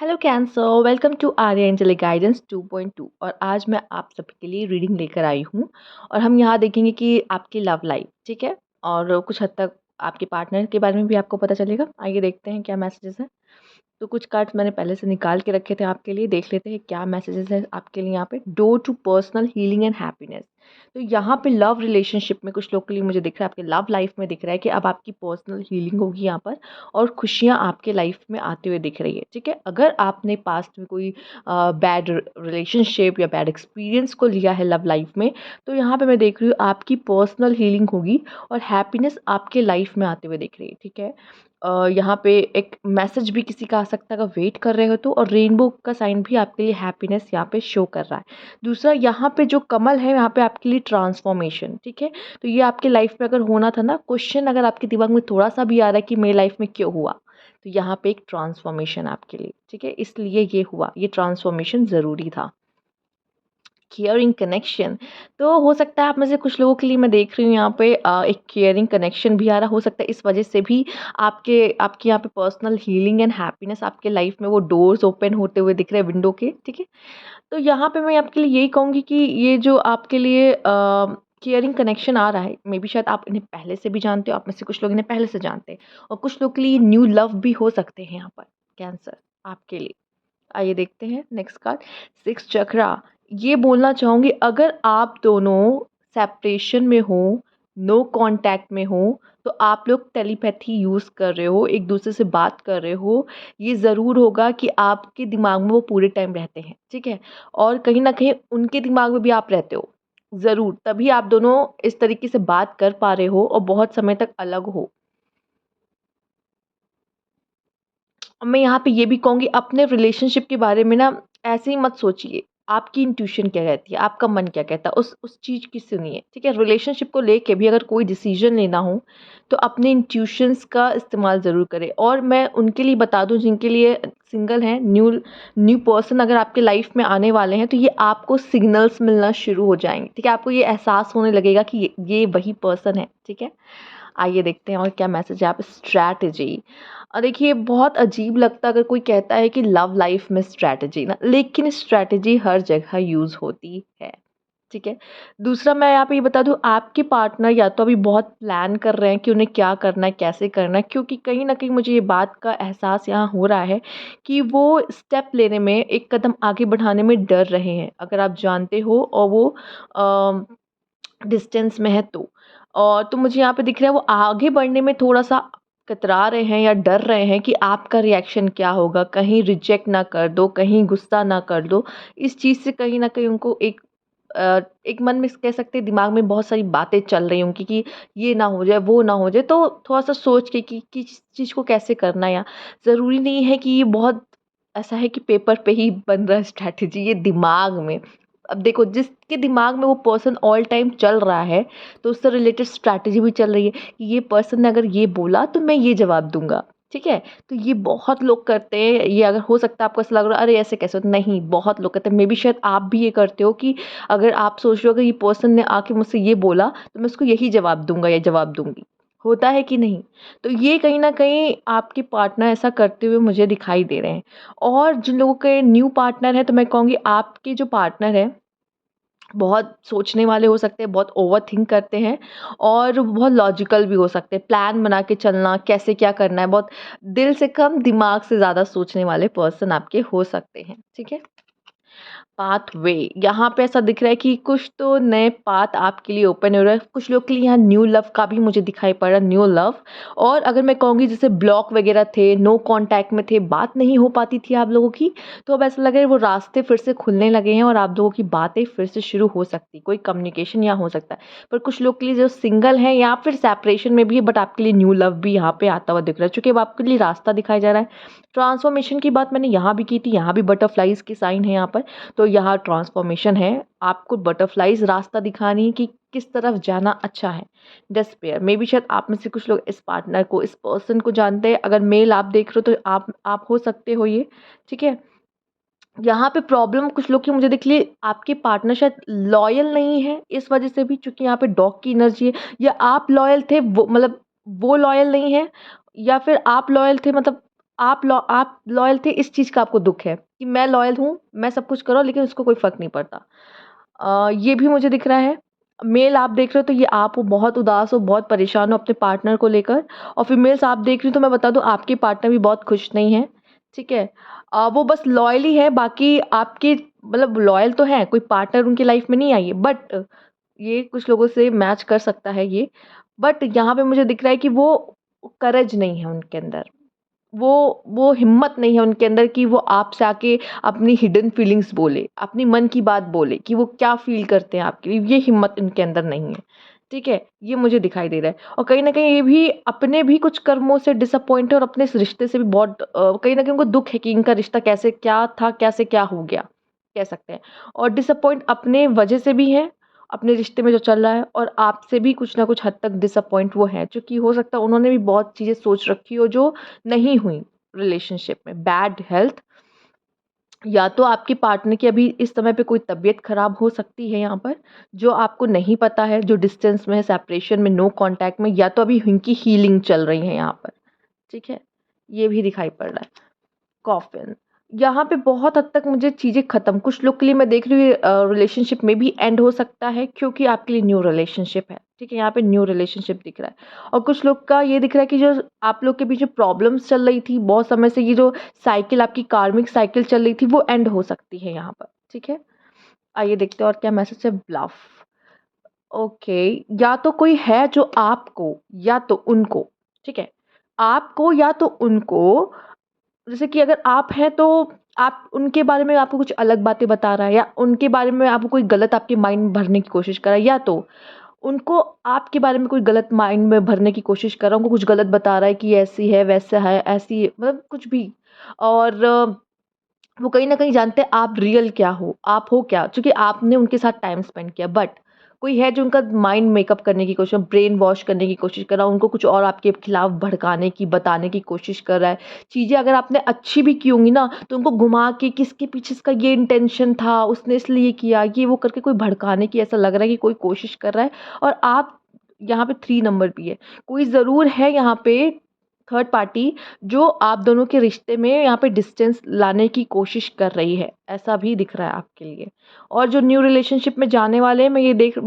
Hello cancer, welcome to Arya angelic guidance 2.2। और आज मैं आप सभी के लिए रीडिंग लेकर आई हूँ। और हम यहाँ देखेंगे कि आपकी लव लाइफ, ठीक है, और कुछ हद तक आपके पार्टनर के बारे में भी आपको पता चलेगा। आइए देखते हैं क्या मैसेजेस हैं। तो कुछ कार्ड्स मैंने पहले से निकाल के रखे थे आपके लिए, देख लेते हैं क्या मैसेजेस है आपके लिए यहाँ पे। Door to personal healing and happiness. तो यहाँ पे लव रिलेशनशिप में कुछ लोग के लिए मुझे दिख रहा है, आपके लव लाइफ में दिख रहा है कि अब आपकी पर्सनल हीलिंग होगी यहाँ पर, और खुशियाँ आपके लाइफ में आते हुए दिख रही है। ठीक है, अगर आपने पास्ट में कोई बैड रिलेशनशिप या बैड एक्सपीरियंस को लिया है लव लाइफ में, तो यहाँ पे मैं देख रही हूँ आपकी पर्सनल हीलिंग होगी और हैप्पीनेस आपके लाइफ में आते हुए दिख रही है। ठीक है, यहाँ पे एक मैसेज भी किसी का आ सकता है अगर वेट कर रहे हो तो, और रेनबो का साइन भी आपके लिए हैप्पीनेस यहाँ पे शो कर रहा है। दूसरा, यहाँ पे जो कमल है यहाँ पे आपके लिए ट्रांसफॉर्मेशन। ठीक है, तो ये आपके लाइफ में अगर होना था ना, क्वेश्चन अगर आपके दिमाग में थोड़ा सा भी आ रहा है कि मेरी लाइफ में क्यों हुआ, तो यहाँ पे एक ट्रांसफॉर्मेशन आपके लिए। ठीक है, इसलिए ये हुआ, ये ट्रांसफॉर्मेशन ज़रूरी था। केयरिंग कनेक्शन, तो हो सकता है आप में से कुछ लोगों के लिए मैं देख रही हूँ यहाँ पे एक केयरिंग कनेक्शन भी आ रहा हो सकता है। इस वजह से भी आपके यहाँ पे पर्सनल हीलिंग एंड हैप्पीनेस आपके लाइफ में वो डोर्स ओपन होते हुए दिख रहे हैं विंडो के। ठीक है, तो यहाँ पे मैं आपके लिए यही कहूँगी कि ये जो आपके लिए केयरिंग कनेक्शन आ रहा है, मे बी शायद आप इन्हें पहले से भी जानते हो, आप में से कुछ लोग इन्हें पहले से जानते हैं, और कुछ लोग के लिए न्यू लव भी हो सकते हैं यहाँ पर कैंसर आपके लिए। आइए देखते हैं नेक्स्ट कार्ड, सिक्स चक्रा। ये बोलना चाहूँगी, अगर आप दोनों सेपरेशन में हो, नो कांटेक्ट में हो, तो आप लोग टेलीपैथी यूज़ कर रहे हो, एक दूसरे से बात कर रहे हो। ये ज़रूर होगा कि आपके दिमाग में वो पूरे टाइम रहते हैं। ठीक है, और कहीं ना कहीं उनके दिमाग में भी आप रहते हो ज़रूर, तभी आप दोनों इस तरीके से बात कर पा रहे हो और बहुत समय तक अलग हो। और मैं यहाँ पे ये भी कहूँगी, अपने रिलेशनशिप के बारे में ना ऐसे ही मत सोचिए। आपकी इंट्यूशन क्या कहती है, आपका मन क्या कहता है, उस चीज़ की सुनिए। ठीक है, रिलेशनशिप को लेके भी अगर कोई डिसीजन लेना हो तो अपने इंट्यूशंस का इस्तेमाल ज़रूर करें। और मैं उनके लिए बता दूँ जिनके लिए सिंगल हैं, न्यू न्यू पर्सन अगर आपके लाइफ में आने वाले हैं, तो ये आपको सिग्नल्स मिलना शुरू हो जाएंगे। ठीक है, आपको ये एहसास होने लगेगा कि ये वही पर्सन है। ठीक है, आइए देखते हैं और क्या मैसेज है आप। स्ट्रैटेजी, देखिए बहुत अजीब लगता है अगर कोई कहता है कि लव लाइफ में स्ट्रैटेजी ना, लेकिन स्ट्रैटेजी हर जगह यूज़ होती है। ठीक है, दूसरा मैं यहाँ पे ये बता दूँ, आपके पार्टनर या तो अभी बहुत प्लान कर रहे हैं कि उन्हें क्या करना है, कैसे करना है, क्योंकि कहीं ना कहीं मुझे ये बात का एहसास यहाँ हो रहा है कि वो स्टेप लेने में, एक कदम आगे बढ़ाने में डर रहे हैं, अगर आप जानते हो, और वो डिस्टेंस में है तो। और तो मुझे यहाँ पे दिख रहा है वो आगे बढ़ने में थोड़ा-सा कतरा रहे हैं या डर रहे हैं कि आपका रिएक्शन क्या होगा, कहीं रिजेक्ट ना कर दो, कहीं गुस्सा ना कर दो। इस चीज़ से कहीं न कहीं उनको एक मन में कह सकते हैं, दिमाग में बहुत सारी बातें चल रही हैं उनकी कि ये ना हो जाए, वो ना हो जाए। तो थोड़ा-सा सोच के कि किस चीज़ को कैसे करना है, या ज़रूरी नहीं है कि ये बहुत ऐसा है कि पेपर पे ही बन रहा है स्ट्रैटेजी, ये दिमाग में। अब देखो, जिसके दिमाग में वो पर्सन ऑल टाइम चल रहा है, तो उससे रिलेटेड स्ट्रैटेजी भी चल रही है कि ये पर्सन ने अगर ये बोला तो मैं ये जवाब दूँगा। ठीक है? तो ये बहुत लोग करते हैं। ये अगर हो सकता है आपको ऐसा लग रहा है अरे ऐसे कैसे होता है? नहीं, बहुत लोग करते हैं। मेबी शायद आप भी ये करते हो कि अगर आप सोच रहे हो अगर ये पर्सन ने आके मुझसे ये बोला तो मैं उसको यही जवाब दूँगा या जवाब दूँगी। होता है कि नहीं? तो ये कहीं न कहीं आपके पार्टनर ऐसा करते हुए मुझे दिखाई दे रहे हैं। और जिन लोगों के न्यू पार्टनर हैं, तो मैं कहूँगी आपके जो पार्टनर हैं बहुत सोचने वाले हो सकते हैं, बहुत ओवरथिंक करते हैं, और बहुत लॉजिकल भी हो सकते हैं। प्लान बना के चलना, कैसे क्या करना है, बहुत दिल से कम दिमाग से ज़्यादा सोचने वाले पर्सन आपके हो सकते हैं। ठीक है? पाथवे, यहाँ पे ऐसा दिख रहा है कि कुछ तो नए पाथ आपके लिए ओपन हो रहा है। कुछ लोग के लिए यहाँ न्यू लव का भी मुझे दिखाई पड़ रहा है, न्यू लव। और अगर मैं कहूँगी जैसे ब्लॉक वगैरह थे, नो कांटेक्ट में थे, बात नहीं हो पाती थी आप लोगों की, तो अब ऐसा लग रहा है वो रास्ते फिर से खुलने लगे हैं और आप लोगों की बातें फिर से शुरू हो सकती, कोई कम्युनिकेशन यहाँ हो सकता है। पर कुछ लोग के लिए जो सिंगल हैं या फिर सेपरेशन में भी है, बट आपके लिए न्यू लव भी यहाँ पे आता हुआ दिख रहा है, चूँकि अब आपके लिए रास्ता दिखाया जा रहा है। ट्रांसफॉर्मेशन की बात मैंने यहाँ भी की थी, यहाँ भी बटरफ्लाइज की साइन है यहाँ पर। तो यहाँ ट्रांसफॉर्मेशन है, आपको बटरफ्लाइज रास्ता दिखानी है कि किस तरफ जाना अच्छा है। डिस्पेयर, मे बी शायद आप में से कुछ लोग इस पार्टनर को, इस पर्सन को जानते हैं। अगर मेल आप देख रहे हो तो आप हो सकते हो ये। ठीक है, यहाँ पे प्रॉब्लम कुछ लोग की मुझे दिख रही है, आपके पार्टनर शायद लॉयल नहीं है, इस वजह से भी, चूंकि यहाँ पे डॉग की एनर्जी है। या आप लॉयल थे, वो मतलब वो लॉयल नहीं है, या फिर आप लॉयल थे, मतलब आप लॉयल थे, इस चीज़ का आपको दुःख है कि मैं लॉयल हूँ, मैं सब कुछ कर रहा हूँ लेकिन उसको कोई फ़र्क नहीं पड़ता। ये भी मुझे दिख रहा है। मेल आप देख रहे हो तो ये आप हो, बहुत उदास हो, बहुत परेशान हो अपने पार्टनर को लेकर, और फीमेल्स आप देख रही हो तो मैं बता दूँ आपके पार्टनर भी बहुत खुश नहीं हैं, ठीक है? वो बस लॉयल ही है, बाकी आपके मतलब लॉयल तो हैं, कोई पार्टनर उनकी लाइफ़ में नहीं आई है, बट ये कुछ लोगों से मैच कर सकता है ये। बट यहाँ पे मुझे दिख रहा है कि वो करेज नहीं है उनके अंदर। वो हिम्मत नहीं है उनके अंदर कि वो आपसे आके अपनी हिडन फीलिंग्स बोले, अपनी मन की बात बोले कि वो क्या फ़ील करते हैं आपके लिए, ये हिम्मत उनके अंदर नहीं है। ठीक है? ये मुझे दिखाई दे रहा है, और कहीं न कहीं ये भी अपने भी कुछ कर्मों से डिसअपॉइंट है, और अपने इस रिश्ते से भी बहुत कहीं न कहीं उनको दुःख है कि इनका रिश्ता कैसे क्या था, कैसे क्या हो गया, कह सकते हैं। और डिसअपॉइंट अपने वजह से भी है, अपने रिश्ते में जो चल रहा है, और आपसे भी कुछ ना कुछ हद तक डिसअपॉइंट वो हैं, चूँकि हो सकता है उन्होंने भी बहुत चीज़ें सोच रखी हो जो नहीं हुई रिलेशनशिप में। बैड हेल्थ, या तो आपके पार्टनर की अभी इस समय पे कोई तबीयत खराब हो सकती है यहाँ पर, जो आपको नहीं पता है, जो डिस्टेंस में है, सेपरेशन में, नो कॉन्टैक्ट में, या तो अभी उनकी हीलिंग चल रही है यहाँ पर, ठीक है? ये भी दिखाई पड़ रहा है। कॉफ़िन, यहाँ पे बहुत हद तक मुझे चीज़ें ख़त्म, कुछ लोग के लिए मैं देख रही हूँ रिलेशनशिप में भी एंड हो सकता है, क्योंकि आपके लिए न्यू रिलेशनशिप है, ठीक है? यहाँ पे न्यू रिलेशनशिप दिख रहा है, और कुछ लोग का ये दिख रहा है कि जो आप लोग के बीच जो प्रॉब्लम्स चल रही थी बहुत समय से, ये जो साइकिल आपकी कार्मिक साइकिल चल रही थी, वो एंड हो सकती है यहाँ पर, ठीक है? आइए देखते हैं और क्या मैसेज है। ब्लफ, ओके, या तो कोई है जो आपको या तो उनको, ठीक है? आपको या तो उनको, जैसे कि अगर आप हैं तो आप उनके बारे में आपको कुछ अलग बातें बता रहा है, या उनके बारे में आपको कोई गलत आपके माइंड में भरने की कोशिश कर रहा है, या तो उनको आपके बारे में कोई गलत माइंड में भरने की कोशिश कर रहा है, उनको कुछ गलत बता रहा है कि ऐसी है, वैसा है, ऐसी है, मतलब कुछ भी। और वो कहीं न कहीं जानते हैं आप रियल क्या हो, आप हो क्या, चूँकि आपने उनके साथ टाइम स्पेंड किया, बट कोई है जो उनका माइंड मेकअप करने की कोशिश, ब्रेन वॉश करने की कोशिश कर रहा है, उनको कुछ और आपके खिलाफ भड़काने की, बताने की कोशिश कर रहा है। चीज़ें अगर आपने अच्छी भी की होंगी ना, तो उनको घुमा के कि इसके पीछे इसका ये इंटेंशन था, उसने इसलिए किया, ये वो करके कोई भड़काने की ऐसा लग रहा है कि कोई कोशिश कर रहा है, और आप यहाँ पे 3 नंबर भी है। कोई ज़रूर है यहाँ पे थर्ड पार्टी जो आप दोनों के रिश्ते में यहाँ पे डिस्टेंस लाने की कोशिश कर रही है, ऐसा भी दिख रहा है आपके लिए। और जो न्यू रिलेशनशिप में जाने वाले हैं, मैं ये देख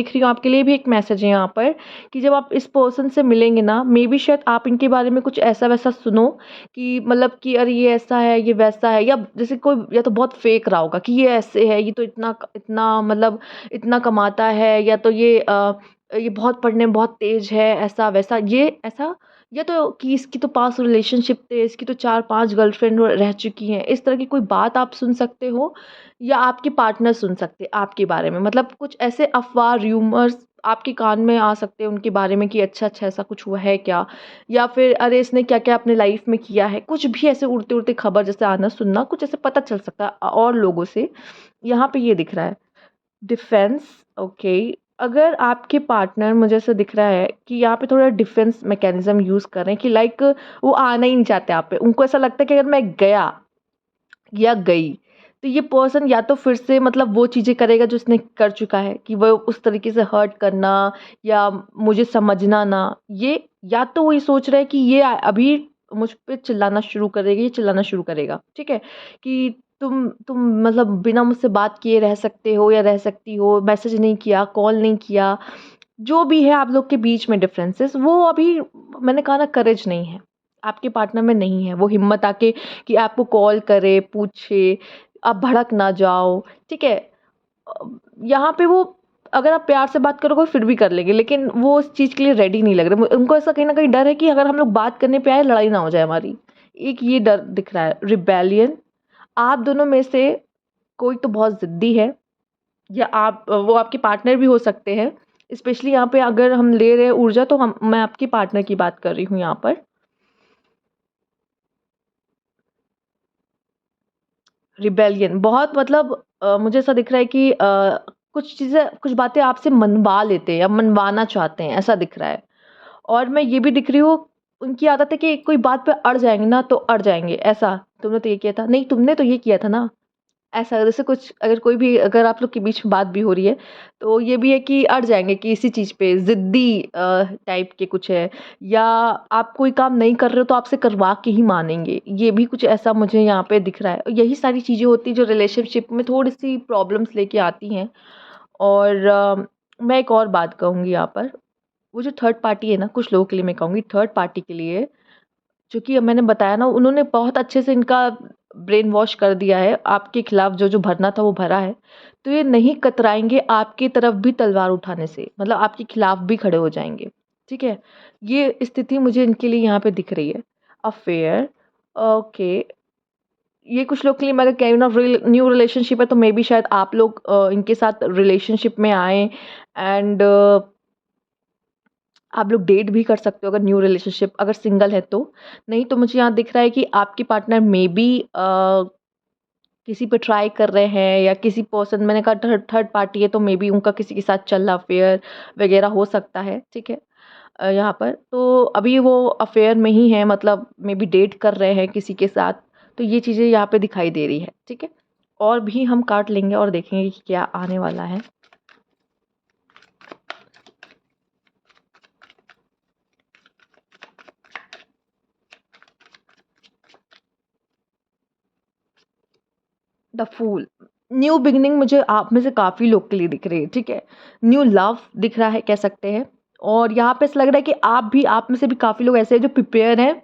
रही हूँ आपके लिए भी एक मैसेज है यहाँ पर, कि जब आप इस पर्सन से मिलेंगे ना, मे बी शायद आप इनके बारे में कुछ ऐसा-वैसा सुनो कि मतलब कि अरे ये ऐसा है, ये वैसा है, या जैसे कोई या तो बहुत फेक रहा होगा कि ये ऐसे है, ये तो इतना इतना मतलब इतना कमाता है, या तो ये बहुत पढ़ने में बहुत तेज़ है, ऐसा-वैसा, ये ऐसा, या तो कि इसकी तो पास्ट रिलेशनशिप थे, इसकी तो 4-5 गर्लफ्रेंड रह चुकी हैं। इस तरह की कोई बात आप सुन सकते हो, या आपके पार्टनर सुन सकते हैं आपके बारे में। मतलब कुछ ऐसे अफ़वाह, रूमर्स आपके कान में आ सकते हैं उनके बारे में कि अच्छा-अच्छा ऐसा कुछ हुआ है क्या? या फिर अरे इसने क्या-क्या अपने लाइफ़ में किया है? कुछ भी ऐसे उड़ते-उड़ते खबर जैसे आना सुनना, कुछ ऐसे पता चल सकता है और लोगों से। यहाँ पे ये दिख रहा है। डिफेंस, ओके, अगर आपके पार्टनर मुझे ऐसा दिख रहा है कि यहाँ पे थोड़ा डिफेंस मैकेनिज्म यूज़ कर रहे हैं, कि लाइक वो आना ही नहीं चाहते आप पे, उनको ऐसा लगता है कि अगर मैं गया या गई तो ये पर्सन या तो फिर से मतलब वो चीज़ें करेगा जो उसने कर चुका है, कि वो उस तरीके से हर्ट करना या मुझे समझना ना, ये या तो वो ये सोच रहा है कि ये अभी मुझ पे चिल्लाना शुरू करेगा, ये चिल्लाना शुरू करेगा, ठीक है? कि तुम मतलब बिना मुझसे बात किए रह सकते हो या रह सकती हो, मैसेज नहीं किया, कॉल नहीं किया, जो भी है आप लोग के बीच में डिफरेंसेस, वो अभी मैंने कहा ना करेज नहीं है, आपके पार्टनर में नहीं है वो हिम्मत आके कि आपको कॉल करे, पूछे, आप भड़क ना जाओ, ठीक है? अ, यहाँ पे वो अगर आप प्यार से बात करोगे फिर भी कर लेंगे, लेकिन वो उस चीज़ के लिए रेडी नहीं लग रहे। उनको ऐसा कहीं न कहीं डर है कि अगर हम लोग बात करने पे आए, लड़ाई ना हो जाए हमारी। एक ये डर दिख रहा है। रिबेलियन, आप दोनों में से कोई तो बहुत ज़िद्दी है, या आप वो आपके पार्टनर भी हो सकते हैं। स्पेशली यहाँ पे अगर हम ले रहे हैं ऊर्जा, तो हम मैं आपके पार्टनर की बात कर रही हूँ यहाँ पर। रिबेलियन बहुत मतलब मुझे ऐसा दिख रहा है कि कुछ चीज़ें, कुछ बातें आपसे मनवा लेते हैं या मनवाना चाहते हैं, ऐसा दिख रहा है। और मैं ये भी दिख रही हूँ, उनकी आदत है कि कोई बात पे अड़ जाएँगे ना तो अड़ जाएँगे, ऐसा, तुमने तो ये किया था, नहीं तुमने तो ये किया था ना, ऐसा जैसे कुछ अगर कोई भी अगर आप लोग के बीच में बात भी हो रही है, तो ये भी है कि अड़ जाएँगे कि इसी चीज़ पे ज़िद्दी टाइप के कुछ है, या आप कोई काम नहीं कर रहे हो तो आपसे करवा के ही मानेंगे। ये भी कुछ ऐसा मुझे यहाँ पे दिख रहा है। यही सारी चीज़ें होती हैं जो रिलेशनशिप में थोड़ी-सी प्रॉब्लम्स लेके आती हैं। और मैं एक और बात कहूँगी यहाँ पर, वो जो थर्ड पार्टी है ना, कुछ लोगों के लिए मैं कहूँगी थर्ड पार्टी के लिए, चूँकि अब मैंने बताया ना, उन्होंने बहुत अच्छे से इनका ब्रेन वॉश कर दिया है, आपके खिलाफ जो-जो भरना था वो भरा है। तो ये नहीं कतराएँगे आपकी तरफ भी तलवार उठाने से, मतलब आपके खिलाफ भी खड़े हो जाएँगे, ठीक है? ये स्थिति मुझे इनके लिए यहाँ पे दिख रही है। अफ़ेयर, ओके, ये कुछ लोग के लिए मैं अगर कह रही हूँ ना, न्यू रिलेशनशिप है, तो मे बी शायद आप लोग इनके साथ रिलेशनशिप में आएँ, एंड आप लोग डेट भी कर सकते हो अगर न्यू रिलेशनशिप, अगर सिंगल है तो। नहीं तो मुझे यहाँ दिख रहा है कि आपके पार्टनर मे बी किसी पे ट्राई कर रहे हैं, या किसी पर्सन, मैंने कहा थर्ड थर्ड पार्टी है तो मे बी उनका किसी के साथ चल रहा अफेयर वगैरह हो सकता है, ठीक है? यहाँ पर तो अभी वो अफेयर में ही है, मतलब मे बी डेट कर रहे हैं किसी के साथ, तो ये चीज़ें यहाँ पे दिखाई दे रही है, ठीक है? और भी हम काट लेंगे और देखेंगे कि क्या आने वाला है। द फूल, न्यू बिगिनिंग मुझे आप में से काफ़ी लोग के लिए दिख रही है, ठीक है? न्यू लव दिख रहा है, कह सकते हैं। और यहाँ पे ऐसा लग रहा है कि आप में से भी काफ़ी लोग ऐसे हैं जो प्रिपेयर हैं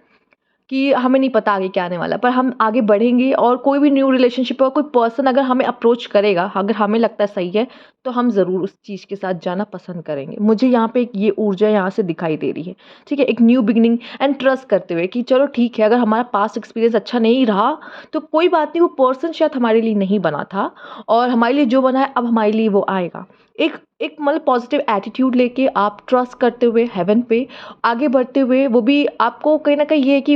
कि हमें नहीं पता आगे क्या आने वाला है, पर हम आगे बढ़ेंगे, और कोई भी न्यू रिलेशनशिप और कोई पर्सन अगर हमें अप्रोच करेगा, अगर हमें लगता है सही है, तो हम ज़रूर उस चीज़ के साथ जाना पसंद करेंगे। मुझे यहाँ पे एक ये ऊर्जा यहाँ से दिखाई दे रही है, ठीक है? एक न्यू बिगिनिंग एंड ट्रस्ट करते हुए कि चलो ठीक है, अगर हमारा पास्ट एक्सपीरियंस अच्छा नहीं रहा, तो कोई बात नहीं, वो पर्सन शायद हमारे लिए नहीं बना था, और हमारे लिए जो बना है अब हमारे लिए वो आएगा। एक एक मतलब पॉजिटिव एटीट्यूड लेके आप ट्रस्ट करते हुए हेवन पे आगे बढ़ते हुए, वो भी आपको कहीं न कहीं ये है कि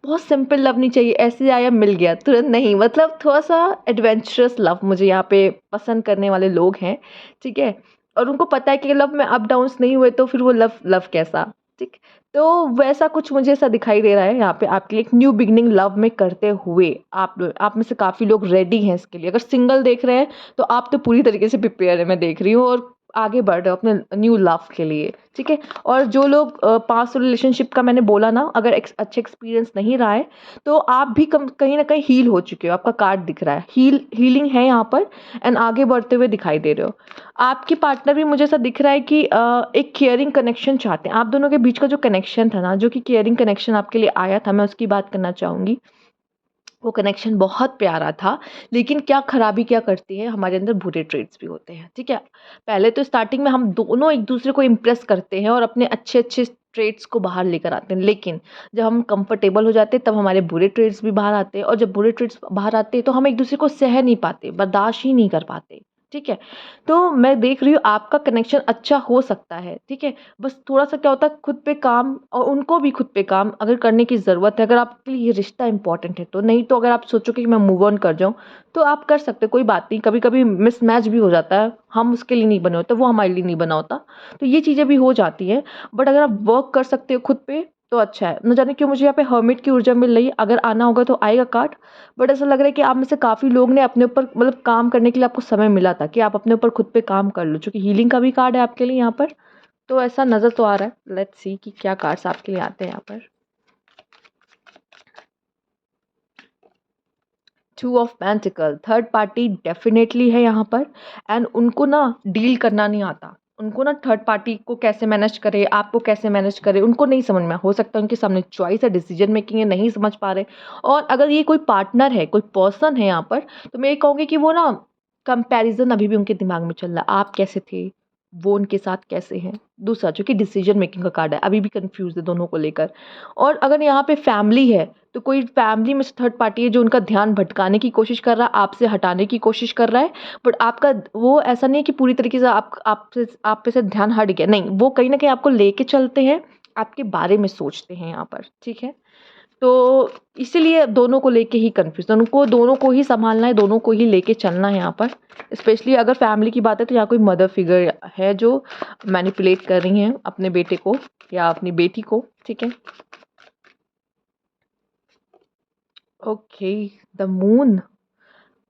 बहुत सिंपल लव नहीं चाहिए, ऐसे आया मिल गया तुरंत नहीं, मतलब थोड़ा-सा एडवेंचरस लव मुझे यहाँ पे पसंद करने वाले लोग हैं, ठीक है? और उनको पता है कि लव में अप डाउन्स नहीं हुए तो फिर वो लव लव कैसा, ठीक? तो वैसा कुछ मुझे ऐसा दिखाई दे रहा है यहाँ पे आपके लिए, एक न्यू बिगिनिंग लव में करते हुए आप में से काफ़ी लोग रेडी हैं इसके लिए। अगर सिंगल देख रहे हैं, तो आप तो पूरी तरीके से प्रिपेयर है, मैं देख रही हूँ, और आगे बढ़ रहे हो अपने न्यू लव के लिए, ठीक है? और जो लोग पास्ट रिलेशनशिप का मैंने बोला ना, अगर अच्छे एक्सपीरियंस नहीं रहा है, तो आप भी कहीं ना कहीं हील हो चुके हो, आपका कार्ड दिख रहा है, हीलिंग है यहाँ पर, एंड आगे बढ़ते हुए दिखाई दे रहे हो। आपके पार्टनर भी मुझे ऐसा दिख रहा है कि एक केयरिंग कनेक्शन चाहते हैं, आप दोनों के बीच का जो कनेक्शन था ना, जो कि केयरिंग कनेक्शन आपके लिए आया था, मैं उसकी बात करना चाहूँगी। वो कनेक्शन बहुत प्यारा था, लेकिन क्या खराबी क्या करती है, हमारे अंदर बुरे ट्रेड्स भी होते हैं, ठीक है? पहले तो स्टार्टिंग में हम दोनों एक-दूसरे को इम्प्रेस करते हैं और अपने अच्छे-अच्छे ट्रेड्स को बाहर लेकर आते हैं, लेकिन जब हम कंफर्टेबल हो जाते हैं, तब हमारे बुरे ट्रेड्स भी बाहर आते हैं, और जब बुरे ट्रेड्स बाहर आते हैं, तो हम एक-दूसरे को सह नहीं पाते, बर्दाश्त ही नहीं कर पाते, ठीक है? तो मैं देख रही हूँ आपका कनेक्शन अच्छा हो सकता है, ठीक है? बस थोड़ा-सा क्या होता है, खुद पे काम, और उनको भी खुद पे काम अगर करने की ज़रूरत है, अगर आपके लिए ये रिश्ता इम्पोर्टेंट है तो। नहीं तो अगर आप सोचोगे कि मैं मूव ऑन कर जाऊँ, तो आप कर सकते हो, कोई बात नहीं। कभी-कभी मिसमैच भी हो जाता है, हम उसके लिए नहीं बने होते, वो हमारे लिए नहीं बना होता, तो ये चीज़ें भी हो जाती हैं। बट अगर आप वर्क कर सकते हो खुद पे, तो अच्छा है। ना जाने क्यों मुझे यहाँ पे हर्मिट की ऊर्जा मिल रही है, अगर आना होगा तो आएगा कार्ड। बट ऐसा लग रहा है कि आप में से काफ़ी लोग ने अपने ऊपर मतलब काम करने के लिए आपको समय मिला था कि आप अपने ऊपर खुद पे काम कर लो, चूँकि हीलिंग का भी कार्ड है आपके लिए यहाँ पर। तो ऐसा नज़र तो आ रहा है। लेट्स सी कि क्या कार्ड्स आपके लिए आते हैं यहाँ पर। Two of pentacle, third party definitely है यहाँ पर, एंड उनको ना डील करना नहीं आता। उनको ना थर्ड पार्टी को कैसे मैनेज करे, आपको कैसे मैनेज करे, उनको नहीं समझ में। हो सकता है उनके सामने चॉइस है, डिसीजन मेकिंग है, नहीं समझ पा रहे। और अगर ये कोई पार्टनर है, कोई पर्सन है यहाँ पर, तो मैं ये कहूँगी कि वो ना कंपैरिजन अभी भी उनके दिमाग में चल रहा है। आप कैसे थे, वो उनके साथ कैसे हैं। दूसरा, जो कि डिसीजन मेकिंग का कार्ड है, अभी भी कंफ्यूज है दोनों को लेकर। और अगर यहाँ पे फैमिली है, तो कोई फैमिली में से थर्ड पार्टी है जो उनका ध्यान भटकाने की कोशिश कर रहा है, आपसे हटाने की कोशिश कर रहा है। बट आपका वो ऐसा नहीं है कि पूरी तरीके से आप पे से ध्यान हट गया, नहीं, वो कहीं न कहीं आपको लेके चलते हैं, आपके बारे में सोचते हैं यहाँ पर, ठीक है? तो इसीलिए दोनों को लेके ही कन्फ्यूज़न, उनको दोनों को ही सँभालना है, दोनों को ही लेके चलना है यहाँ पर। स्पेशली अगर फैमिली की बात है, तो यहाँ कोई मदर फिगर है जो मैनिपुलेट कर रही हैं अपने बेटे को या अपनी बेटी को, ठीक है? Okay, the moon.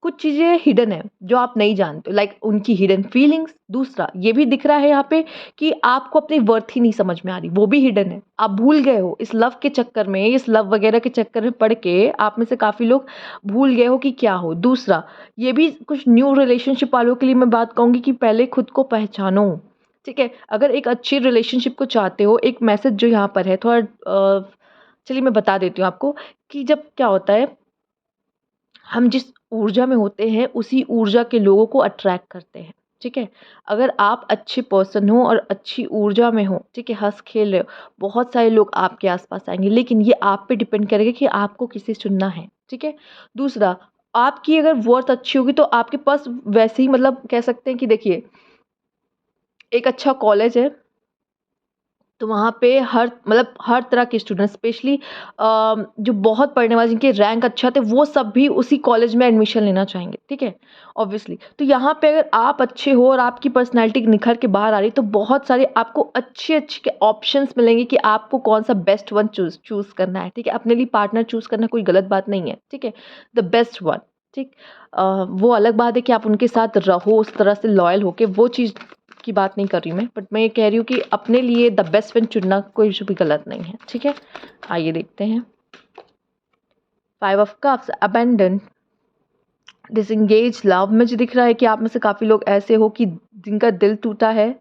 कुछ चीज़ें हिडन है जो आप नहीं जानते, लाइक उनकी हिडन फीलिंग्स। दूसरा ये भी दिख रहा है यहाँ पे कि आपको अपनी वर्थ ही नहीं समझ में आ रही, वो भी हिडन है। आप भूल गए हो इस लव के चक्कर में, इस लव वगैरह के चक्कर में पड़ के आप में से काफ़ी लोग भूल गए हो कि क्या हो। दूसरा ये भी कुछ न्यू रिलेशनशिप वालों के लिए मैं बात कहूँगी कि पहले खुद को पहचानो। ठीक है, अगर एक अच्छी रिलेशनशिप को चाहते हो, एक मैसेज जो यहाँ पर है थोड़ा चलिए मैं बता देती हूँ आपको कि जब क्या होता है, हम जिस ऊर्जा में होते हैं उसी ऊर्जा के लोगों को अट्रैक्ट करते हैं। ठीक है, अगर आप अच्छे पर्सन हो और अच्छी ऊर्जा में हो, ठीक है, हंस खेल रहे हो, बहुत सारे लोग आपके आसपास आएंगे, लेकिन ये आप पे डिपेंड करेगा कि आपको किसे चुनना है। ठीक है, दूसरा आपकी अगर वर्थ अच्छी होगी तो आपके पास वैसे ही, मतलब कह सकते हैं कि देखिए एक अच्छा कॉलेज है तो वहाँ पे हर मतलब हर तरह के स्टूडेंट, स्पेशली जो बहुत पढ़ने वाले जिनके रैंक अच्छा थे, वो सब भी उसी कॉलेज में एडमिशन लेना चाहेंगे। ठीक है, ऑब्वियसली। तो यहाँ पे अगर आप अच्छे हो और आपकी पर्सनैलिटी निखर के बाहर आ रही, तो बहुत सारे आपको अच्छे अच्छे के ऑप्शंस मिलेंगे कि आपको कौन सा बेस्ट वन चूज़ करना है। ठीक है, अपने लिए पार्टनर चूज़ करना कोई गलत बात नहीं है। ठीक है, द बेस्ट वन। ठीक, वो अलग बात है कि आप उनके साथ रहो उस तरह से लॉयल होके, वो चीज़ की बात नहीं कर रही मैं, बट मैं ये कह रही हूँ कि अपने लिए द बेस्ट फ्रेंड चुनना कोई भी गलत नहीं है। ठीक है, आइए देखते हैं। 5 of Cups, abandon, disengage, love. मुझे दिख रहा है कि आप में से काफ़ी लोग ऐसे हो कि जिनका दिल टूटा है,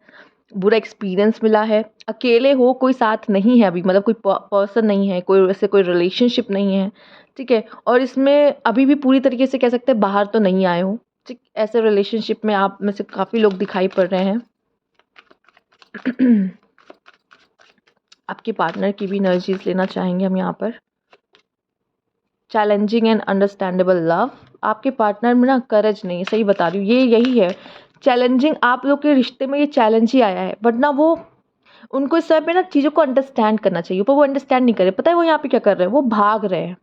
बुरा एक्सपीरियंस मिला है, अकेले हो, कोई साथ नहीं है अभी, मतलब कोई पर्सन नहीं है, कोई वैसे कोई रिलेशनशिप नहीं है। ठीक है, और इसमें अभी भी पूरी तरीके से कह सकते हैं बाहर तो नहीं आए हो। ठीक, ऐसे रिलेशनशिप में आप में से काफ़ी लोग दिखाई पड़ रहे हैं। आपके पार्टनर की भी एनर्जीज लेना चाहेंगे हम यहाँ पर। चैलेंजिंग एंड अंडरस्टैंडेबल लव, आपके पार्टनर में ना करेज नहीं है, सही बता रही हूँ, ये यही है चैलेंजिंग। आप लोग के रिश्ते में ये चैलेंज ही आया है, बट ना वो, उनको इस समय पे ना चीज़ों को अंडरस्टैंड करना चाहिए, पर वो अंडरस्टैंड नहीं कर रहे। पता है वो यहाँ पे क्या कर रहे हैं, वो भाग रहे हैं,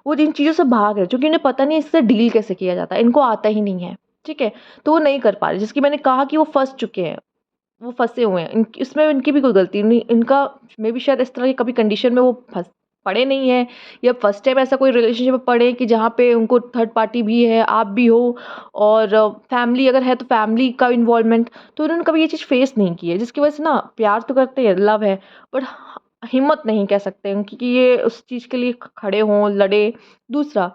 वो जिन चीज़ों से भाग रहे हैं क्योंकि उन्हें पता नहीं इससे डील कैसे किया जाता है, इनको आता ही नहीं है। ठीक है, तो वो नहीं कर पा रहे, जिसकी मैंने कहा कि वो फंस चुके हैं, वो फँसे हुए हैं। इसमें इनकी भी कोई गलती नहीं, इनका मे बी शायद इस तरह की कभी कंडीशन में वो फँस पड़े नहीं हैं, या फर्स्ट टाइम ऐसा कोई रिलेशनशिप में पड़े कि जहाँ पे उनको थर्ड पार्टी भी है, आप भी हो, और फैमिली अगर है तो फैमिली का इन्वॉल्वमेंट, तो उन्होंने कभी ये चीज़ फेस नहीं की है, जिसकी वजह से ना प्यार तो करते हैं, लव है, बट हिम्मत नहीं कह सकते उनकी कि ये उस चीज़ के लिए खड़े हों, लड़े। दूसरा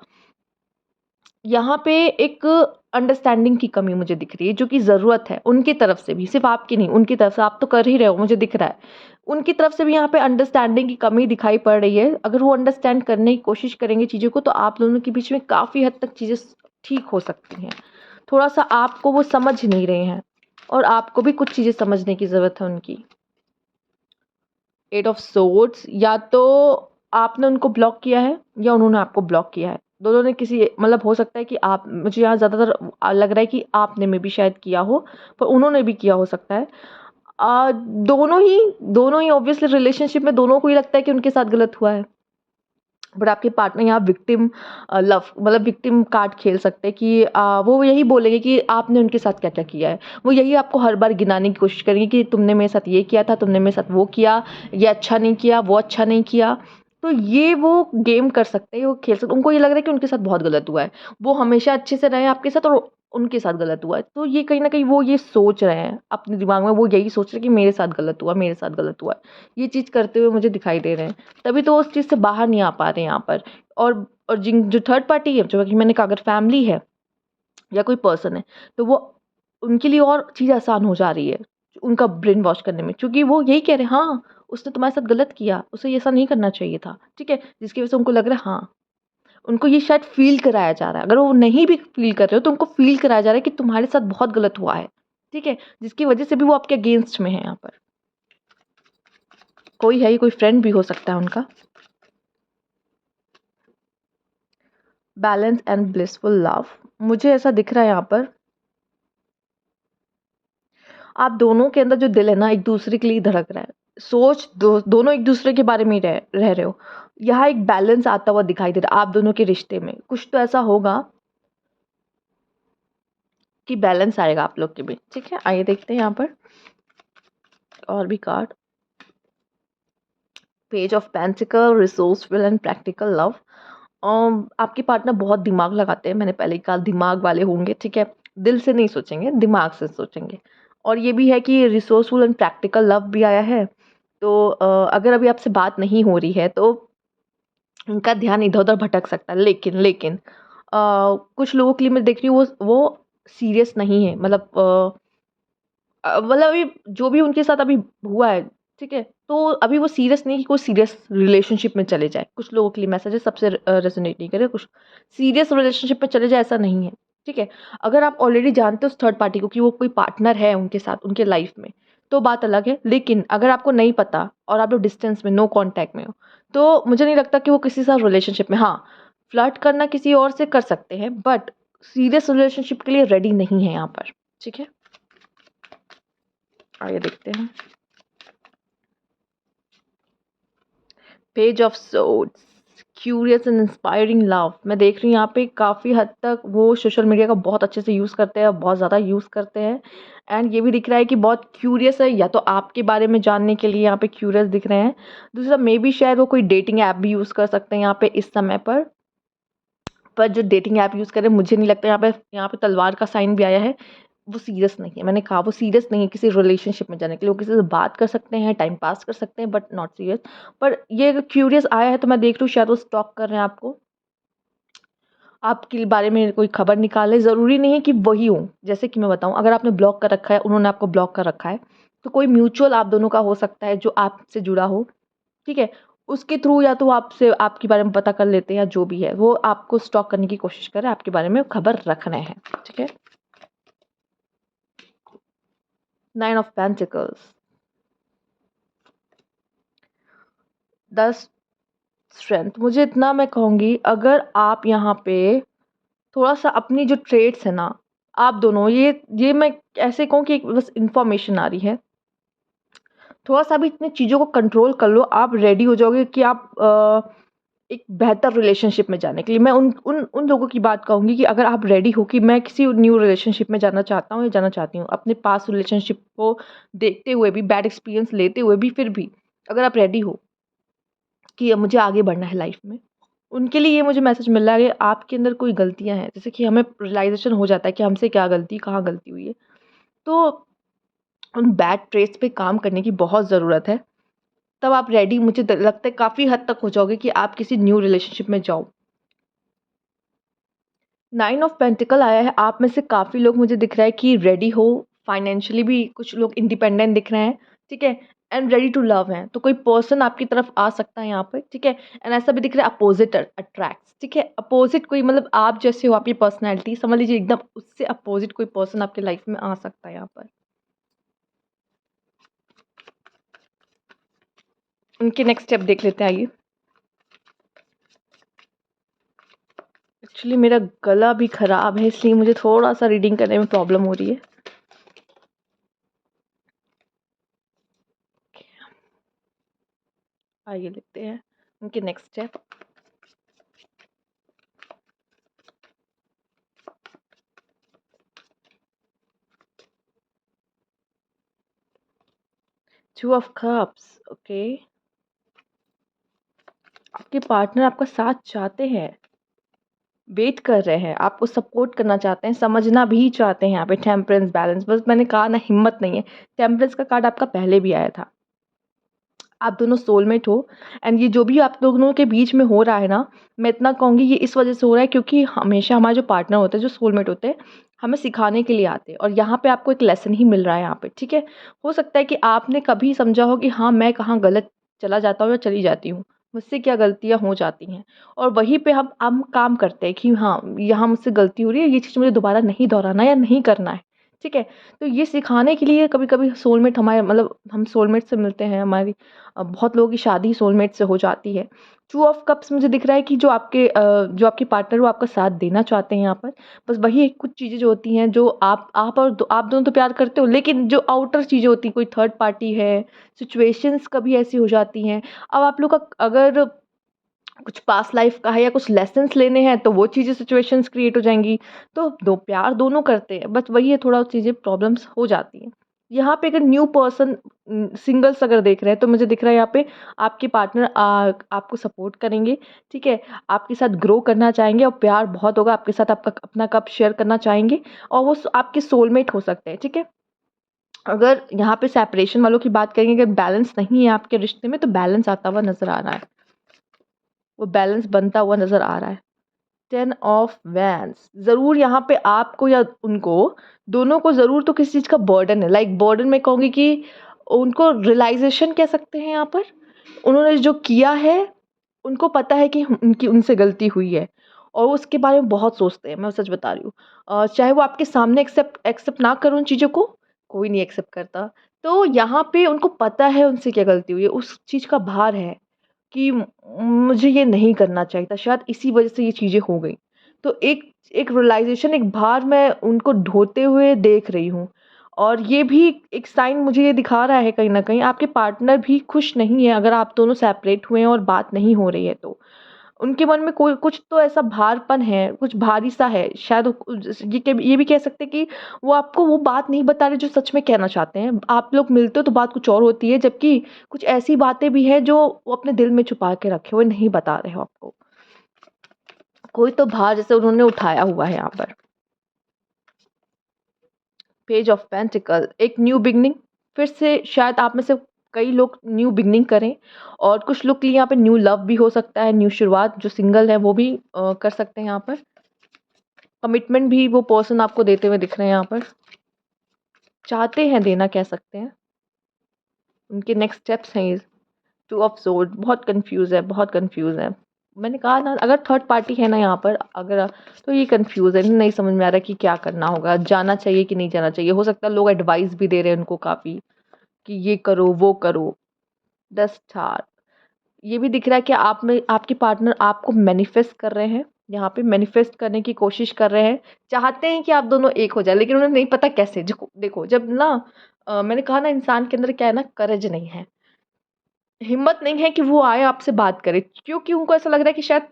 यहाँ पे एक अंडरस्टैंडिंग की कमी मुझे दिख रही है, जो कि ज़रूरत है उनकी तरफ से भी, सिर्फ आपकी नहीं, उनकी तरफ से। आप तो कर ही रहे हो, मुझे दिख रहा है, उनकी तरफ से भी यहाँ पे अंडरस्टैंडिंग की कमी दिखाई पड़ रही है। अगर वो अंडरस्टैंड करने की कोशिश करेंगे चीज़ों को, तो आप दोनों के बीच में काफ़ी हद तक चीज़ें ठीक हो सकती हैं। थोड़ा सा आपको वो समझ नहीं रहे हैं, और आपको भी कुछ चीज़ें समझने की ज़रूरत है उनकी। 8 of Swords, या तो आपने उनको ब्लॉक किया है या उन्होंने आपको ब्लॉक किया है, दोनों ने किसी, मतलब हो सकता है कि आप, मुझे यहाँ ज़्यादातर लग रहा है कि आपने में भी शायद किया हो, पर उन्होंने भी किया हो सकता है। दोनों ही ऑब्वियसली रिलेशनशिप में दोनों को ही लगता है कि उनके साथ गलत हुआ है, बट आपके पार्टनर यहाँ विक्टिम लव, मतलब विक्टिम कार्ड खेल सकते हैं कि वो यही बोलेंगे कि आपने उनके साथ क्या क्या किया है। वो यही आपको हर बार गिनाने की कोशिश करेंगे कि तुमने मेरे साथ ये किया था, तुमने मेरे साथ वो किया, ये अच्छा नहीं किया, वो अच्छा नहीं किया। तो ये वो गेम कर सकते हैं, वो खेल सकते, उनको ये लग रहा है कि उनके साथ बहुत गलत हुआ है, वो हमेशा अच्छे से रहे आपके साथ, और उनके साथ गलत हुआ है। तो ये कहीं ना कहीं वो ये सोच रहे हैं अपने दिमाग में, वो यही सोच रहे हैं कि मेरे साथ गलत हुआ, मेरे साथ गलत हुआ है। ये चीज़ करते हुए मुझे दिखाई दे रहे हैं, तभी तो उस चीज़ से बाहर नहीं आ पा रहे हैं यहाँ पर। और जिन जो थर्ड पार्टी है, जो कि मैंने कहा, अगर फैमिली है या कोई पर्सन है, तो वो उनके लिए और चीज़ आसान हो जा रही है उनका ब्रेन वॉश करने में, क्योंकि वो यही कह रहे हैं, हाँ उसने तुम्हारे साथ गलत किया, उसे ऐसा नहीं करना चाहिए था। ठीक है, जिसकी वजह से उनको लग रहा है, हाँ उनको ये शायद फील कराया जा रहा है, अगर वो नहीं भी फील कर रहे हो तो उनको फील कराया जा रहा है कि तुम्हारे साथ बहुत गलत हुआ है। ठीक है, जिसकी वजह से भी वो आपके अगेंस्ट में है। यहाँ पर कोई है, कोई फ्रेंड भी हो सकता है उनका। बैलेंस एंड ब्लिसफुल लव, मुझे ऐसा दिख रहा है यहाँ पर आप दोनों के अंदर जो दिल है ना, एक दूसरे के लिए धड़क रहा है, सोच दोनों एक दूसरे के बारे में ही रह रहे हो। यहाँ एक बैलेंस आता हुआ दिखाई दे रहा है आप दोनों के रिश्ते में, कुछ तो ऐसा होगा कि बैलेंस आएगा आप लोग के बीच। ठीक है, आइए देखते हैं यहाँ पर और भी card. Page of pentacle, resourceful and practical love, आपके पार्टनर बहुत दिमाग लगाते हैं, मैंने पहले ही कहा दिमाग वाले होंगे, ठीक है? दिल से नहीं सोचेंगे, दिमाग से सोचेंगे। और ये भी है कि रिसोर्सफुल एंड प्रैक्टिकल लव भी आया है। तो अगर अभी आपसे बात नहीं हो रही है तो उनका ध्यान इधर-उधर भटक सकता है। लेकिन कुछ लोगों के लिए मैं देख रही हूँ वो सीरियस नहीं है, मतलब मतलब अभी जो भी उनके साथ अभी हुआ है, ठीक है? तो अभी वो सीरियस नहीं है कि कोई सीरियस रिलेशनशिप में चले जाए। कुछ लोगों के लिए मैसेज है, सबसे रेज़ोनेट नहीं करे, कुछ सीरियस रिलेशनशिप में चले जाए ऐसा नहीं है, ठीक है? अगर आप ऑलरेडी जानते हो उस थर्ड पार्टी को कि वो कोई पार्टनर है उनके साथ, उनके लाइफ़ में, तो बात अलग है। लेकिन अगर आपको नहीं पता और आप लोग डिस्टेंस में, नो कॉन्टैक्ट में हो, तो मुझे नहीं लगता कि वो किसी के साथ रिलेशनशिप में, हाँ, फ्लर्ट करना किसी और से कर सकते हैं, बट सीरियस रिलेशनशिप के लिए रेडी नहीं है यहाँ पर, ठीक है? आगे देखते हैं। Page of swords, curious and inspiring love. मैं देख रही हूँ यहाँ पे काफ़ी हद तक वो सोशल मीडिया का बहुत अच्छे से यूज़ करते हैं, बहुत ज़्यादा यूज़ करते हैं। एंड ये भी दिख रहा है कि बहुत क्यूरियस है, या तो आपके बारे में जानने के लिए यहाँ पे क्यूरियस दिख रहे हैं। दूसरा, मे बी शायद वो कोई डेटिंग ऐप भी यूज़ कर सकते हैं यहाँ पे इस समय पर जो डेटिंग ऐप यूज़ कर रहे हैं, मुझे नहीं लगता, यहाँ पे तलवार का साइन भी आया है, वो सीरियस नहीं है। मैंने कहा वो सीरियस नहीं है किसी रिलेशनशिप में जाने के लिए। वो किसी से बात कर सकते हैं, टाइम पास कर सकते हैं, बट नॉट सीरियस। पर ये अगर क्यूरियस आया है तो मैं देख रही हूँ शायद वो स्टॉक कर रहे हैं आपको। आपके बारे में कोई खबर निकाले, ज़रूरी नहीं है कि वही हो। जैसे कि मैं बताऊँ, अगर आपने ब्लॉक कर रखा है, उन्होंने आपको ब्लॉक कर रखा है, तो कोई म्यूचुअल आप दोनों का हो सकता है जो आपसे जुड़ा हो, ठीक है? उसके थ्रू या तो वो आपसे आपके बारे में पता कर लेते हैं, या जो भी है, वो आपको स्टॉक करने की कोशिश कर रहे हैं, आपके बारे में खबर रख रहे हैं, ठीक है? 9 ऑफ पेंटिकल्स, 10 स्ट्रेंथ। मुझे इतना मैं कहूँगी, अगर आप यहाँ पे थोड़ा-सा अपनी जो ट्रेड्स है ना, आप दोनों, ये मैं ऐसे कहूँ कि एक बस इन्फॉर्मेशन आ रही है। थोड़ा-सा भी इतनी चीज़ों को कंट्रोल कर लो, आप रेडी हो जाओगे कि आप एक बेहतर रिलेशनशिप में जाने के लिए। मैं उन उन उन लोगों की बात कहूँगी कि अगर आप रेडी हो कि मैं किसी न्यू रिलेशनशिप में जाना चाहता हूँ या जाना चाहती हूँ, अपने पास्ट रिलेशनशिप को देखते हुए भी, बैड एक्सपीरियंस लेते हुए भी, फिर भी अगर आप रेडी हो कि अब मुझे आगे बढ़ना है लाइफ में, उनके लिए ये मुझे मैसेज मिल रहा है कि आपके अंदर कोई गलतियाँ हैं। जैसे कि हमें रियलाइज़ेशन हो जाता है कि हमसे क्या गलती, कहाँ गलती हुई है। तो उन बैड ट्रेट्स पे काम करने की बहुत ज़रूरत है। तब आप रेडी, मुझे लगता है, काफ़ी हद तक हो जाओगे कि आप किसी न्यू रिलेशनशिप में जाओ। 9 ऑफ पेंटिकल आया है, आप में से काफ़ी लोग, मुझे दिख रहा है कि रेडी हो, फाइनेंशियली भी कुछ लोग इंडिपेंडेंट दिख रहे हैं, ठीक है? एंड रेडी टू लव हैं, तो कोई पर्सन आपकी तरफ आ सकता है यहाँ पे, ठीक है? एंड ऐसा भी दिख रहा है अपोज़िट अट्रैक्ट्स, ठीक है? अपोज़िट कोई, मतलब आप जैसे हो, आपकी पर्सनैलिटी समझ लीजिए एकदम उससे अपोज़िट कोई पर्सन आपकी लाइफ़ में आ सकता है यहाँ पर। उनके नेक्स्ट स्टेप देख लेते हैं, आइए। एक्चुअली मेरा गला भी ख़राब है, इसलिए मुझे थोड़ा-सा रीडिंग करने में प्रॉब्लम हो रही है। आइए देखते हैं उनके next step. Two of cups, okay. आपके पार्टनर आपका साथ चाहते हैं, वेट कर रहे हैं, आपको सपोर्ट करना चाहते हैं, समझना भी चाहते हैं यहाँ पे। टेम्परेंस, बैलेंस, बस मैंने कहा ना, हिम्मत नहीं है। टेम्परेंस का कार्ड आपका पहले भी आया था। आप दोनों सोलमेट हो, एंड ये जो भी आप दोनों के बीच में हो रहा है ना, मैं इतना कहूँगी ये इस वजह से हो रहा है क्योंकि हमेशा हमारे जो पार्टनर होते हैं, जो सोलमेट होते हैं, हमें सिखाने के लिए आते हैं, और यहाँ पे आपको एक लेसन ही मिल रहा है यहाँ पे, ठीक है? हो सकता है कि आपने कभी समझा हो कि हाँ, मैं कहाँ गलत चला जाता हूँ या चली जाती हूँ, मुझसे क्या गलतियाँ हो जाती हैं, और वहीं पे हम काम करते हैं कि हाँ, यहाँ मुझसे गलती हो रही है, ये चीज़ मुझे दोबारा नहीं दोहराना या नहीं करना है, ठीक है? तो ये सिखाने के लिए कभी-कभी सोलमेट हमारे, मतलब हम सोलमेट से मिलते हैं, हमारी बहुत लोगों की शादी सोलमेट से हो जाती है। टू ऑफ कप्स, मुझे दिख रहा है कि जो आपके पार्टनर वो आपका साथ देना चाहते हैं यहाँ पर। बस वही एक कुछ चीज़ें जो होती हैं, जो आप दोनों तो प्यार करते हो, लेकिन जो आउटर चीज़ें होती हैं, कोई थर्ड पार्टी है, सिचुएशंस कभी ऐसी हो जाती हैं। अब आप लोग का अगर कुछ पास्ट लाइफ का है या कुछ लेसन्स लेने हैं, तो वो चीज़ें, सिचुएशंस क्रिएट हो जाएँगी। तो दो प्यार दोनों करते हैं, बस वही है, थोड़ा चीज़ें प्रॉब्लम्स हो जाती हैं। यहाँ पे अगर न्यू पर्सन सिंगल्स अगर देख रहे हैं तो मुझे दिख रहा है यहाँ पे आपके पार्टनर आपको सपोर्ट करेंगे, ठीक है? आपके साथ ग्रो करना चाहेंगे और प्यार बहुत होगा, आपके साथ आपका अपना कप शेयर करना चाहेंगे और वो आपके सोलमेट हो सकते हैं, ठीक है? अगर यहाँ पे सेपरेशन वालों की बात करेंगे, अगर बैलेंस नहीं है आपके रिश्ते में तो बैलेंस आता हुआ नज़र आ रहा है, वो बैलेंस बनता हुआ नज़र आ रहा है। 10 ऑफ वैंड्स, ज़रूर यहाँ पे आपको या उनको, दोनों को ज़रूर तो किसी चीज़ का बर्डन है। लाइक बर्डन मैं कहूँगी कि उनको रियलाइज़ेशन कह सकते हैं यहाँ पर। उन्होंने जो किया है, उनको पता है कि उनकी उनसे गलती हुई है और वो उसके बारे में बहुत सोचते हैं, मैं सच बता रही हूँ। चाहे वो आपके सामने एक्सेप्ट एक्सेप्ट ना करें उन चीज़ों को, कोई नहीं एक्सेप्ट करता। तो यहाँ पे उनको पता है उनसे क्या गलती हुई है, उस चीज़ का भार है। कि मुझे ये नहीं करना चाहिए था, शायद इसी वजह से ये चीज़ें हो गई। तो एक एक रियलाइज़ेशन, एक भार मैं उनको ढोते हुए देख रही हूँ और ये भी एक साइन मुझे ये दिखा रहा है कहीं न कहीं आपके पार्टनर भी खुश नहीं है अगर आप दोनों सेपरेट हुए हैं और बात नहीं हो रही है तो। उनके मन में कोई कुछ तो ऐसा भारपन है, कुछ भारी-सा है। शायद ये भी कह सकते हैं कि वो आपको वो बात नहीं बता रहे जो सच में कहना चाहते हैं। आप लोग मिलते हो तो बात कुछ और होती है, जबकि कुछ ऐसी बातें भी हैं जो वो अपने दिल में छुपा के रखे हुए नहीं बता रहे हो आपको। कोई तो भार जैसे उन्होंने उठाया हुआ है यहाँ पर। पेज ऑफ पेंटिकल, एक न्यू बिगिनिंग, फिर से शायद आप में से कई लोग न्यू बिगिनिंग करें और कुछ लोग के लिए यहाँ पे न्यू लव भी हो सकता है, न्यू शुरुआत। जो सिंगल है वो भी कर सकते हैं यहाँ पर। कमिटमेंट भी वो पर्सन आपको देते हुए दिख रहे हैं यहाँ पर, चाहते हैं देना कह सकते हैं। उनके नेक्स्ट स्टेप्स हैं ये। टू ऑफ सोर्ड, बहुत कंफ्यूज है, बहुत कंफ्यूज है। मैंने कहा ना अगर थर्ड पार्टी है ना यहाँ पर, अगर तो ये कंफ्यूज है, नहीं समझ में आ रहा कि क्या करना होगा, जाना चाहिए कि नहीं जाना चाहिए। हो सकता है लोग एडवाइस भी दे रहे हैं उनको काफ़ी कि ये करो वो करो। 10 स्टार, ये भी दिख रहा है कि आप में आपके पार्टनर आपको मैनिफेस्ट कर रहे हैं, यहाँ पे मैनिफेस्ट करने की कोशिश कर रहे हैं, चाहते हैं कि आप दोनों एक हो जाए, लेकिन उन्हें नहीं पता कैसे। देखो जब ना मैंने कहा ना इंसान के अंदर क्या है ना, करेज नहीं है, हिम्मत नहीं है कि वो आए आपसे बात करे, क्योंकि उनको ऐसा लग रहा है कि शायद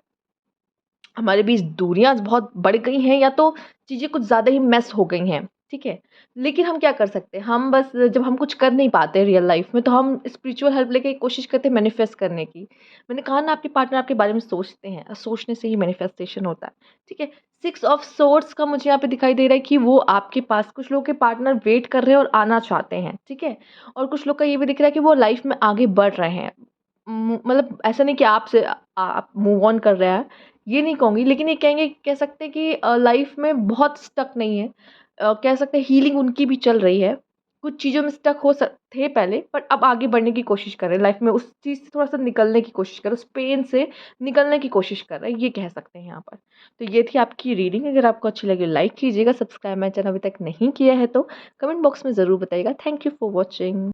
हमारे बीच दूरियाँ बहुत बढ़ गई हैं या तो चीज़ें कुछ ज़्यादा ही मेस हो गई हैं, ठीक है? लेकिन हम क्या कर सकते हैं? हम बस जब हम कुछ कर नहीं पाते रियल लाइफ़ में तो हम स्पिरिचुअल हेल्प लेके कोशिश करते हैं मैनिफेस्ट करने की। मैंने कहा ना आपके पार्टनर आपके बारे में सोचते हैं और सोचने से ही मैनिफेस्टेशन होता है, ठीक है? 6 ऑफ सोर्ड्स का मुझे यहाँ पे दिखाई दे रहा है कि वो आपके पास, कुछ लोगों के पार्टनर वेट कर रहे हैं और आना चाहते हैं, ठीक है? और कुछ लोग का ये भी दिख रहा है कि वो लाइफ़ में आगे बढ़ रहे हैं। मतलब ऐसा नहीं कि आपसे आप मूव ऑन कर रहे हैं, ये नहीं कहूँगी, लेकिन ये कह सकते हैं कि लाइफ में बहुत स्टक नहीं है। कह सकते हैं हीलिंग उनकी भी चल रही है। कुछ चीज़ों में स्टक हो सक थे पहले, बट अब आगे बढ़ने की कोशिश कर रहे हैं। लाइफ में उस चीज़ से थोड़ा-सा निकलने की कोशिश कर रहे हैं, उस पेन से निकलने की कोशिश कर रहे हैं, ये कह सकते हैं यहाँ पर। तो ये थी आपकी रीडिंग। अगर आपको अच्छी लगी लाइक कीजिएगा, सब्सक्राइब मेरा चैनल अभी तक नहीं किया है तो कमेंट बॉक्स में ज़रूर बताइएगा। Thank you for watching.